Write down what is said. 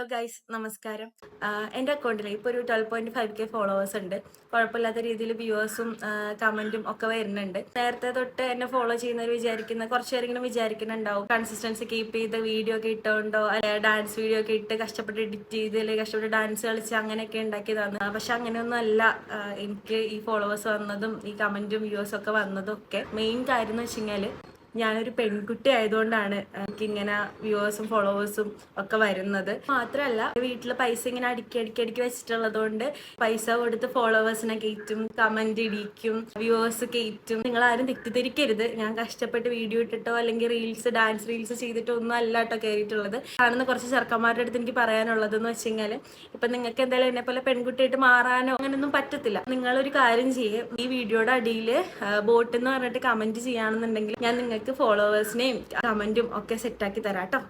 Hello guys, നമസ്കാരം. എൻ്റെ അക്കൗണ്ടിൽ ഇപ്പോൾ ഒരു 12.5K ഫോളോവേഴ്സ് ഉണ്ട്. കുഴപ്പമില്ലാത്ത രീതിയിൽ വ്യൂവേഴ്സും കമൻറ്റും ഒക്കെ വരുന്നുണ്ട്. നേരത്തെ തൊട്ട് എന്നെ ഫോളോ ചെയ്യുന്നവർ വിചാരിക്കുന്ന കുറച്ച് പേരെങ്കിലും വിചാരിക്കുന്നുണ്ടാവും കൺസിസ്റ്റൻസി കീപ്പ് ചെയ്ത് വീഡിയോ ഒക്കെ ഇട്ടുകൊണ്ടോ അല്ലെങ്കിൽ ഡാൻസ് വീഡിയോ ഒക്കെ ഇട്ട് കഷ്ടപ്പെട്ട് എഡിറ്റ് ചെയ്ത് അല്ലെങ്കിൽ കഷ്ടപ്പെട്ട് ഡാൻസ് കളിച്ച് അങ്ങനെയൊക്കെ ഉണ്ടാക്കിയതാണ്. പക്ഷെ അങ്ങനെയൊന്നും അല്ല. എനിക്ക് ഈ ഫോളോവേഴ്സ് വന്നതും ഈ കമൻറ്റും വ്യൂവേഴ്സും ഒക്കെ വന്നതും ഒക്കെ മെയിൻ കാര്യം എന്ന് വെച്ച് കഴിഞ്ഞാൽ ഞാനൊരു പെൺകുട്ടി ആയതുകൊണ്ടാണ് എനിക്കിങ്ങനെ വ്യൂവേഴ്സും ഫോളോവേഴ്സും ഒക്കെ വരുന്നത്. മാത്രമല്ല, വീട്ടിൽ പൈസ ഇങ്ങനെ അടുക്കി വെച്ചിട്ടുള്ളത് കൊണ്ട് പൈസ കൊടുത്ത് ഫോളോവേഴ്സിനെ കയറ്റും, കമന്റ് ഇടിക്കും, വ്യൂവേഴ്സ് കയറ്റും. നിങ്ങൾ ആരും തെറ്റിദ്ധരിക്കരുത്. ഞാൻ കഷ്ടപ്പെട്ട് വീഡിയോ ഇട്ടിട്ടോ അല്ലെങ്കിൽ ഡാൻസ് റീൽസ് ചെയ്തിട്ടോ ഒന്നും അല്ല കേട്ടോ കയറിയിട്ടുള്ളത്. കാണുന്ന കുറച്ച് ചെറുക്കന്മാരുടെ അടുത്ത് എനിക്ക് പറയാനുള്ളത് എന്ന് വെച്ച് കഴിഞ്ഞാൽ, ഇപ്പൊ നിങ്ങൾക്ക് എന്തായാലും എന്നെ പോലെ പെൺകുട്ടിയായിട്ട് മാറാനോ അങ്ങനെയൊന്നും പറ്റത്തില്ല. നിങ്ങളൊരു കാര്യം ചെയ്യും, ഈ വീഡിയോയുടെ അടിയിൽ ബോട്ട് എന്ന് പറഞ്ഞിട്ട് കമന്റ് ചെയ്യുകയാണെന്നുണ്ടെങ്കിൽ ഞാൻ നിങ്ങൾക്ക് ഫോളോവേഴ്സിനെയും കമന്റും ഒക്കെ സെറ്റാക്കി തരാം കേട്ടോ.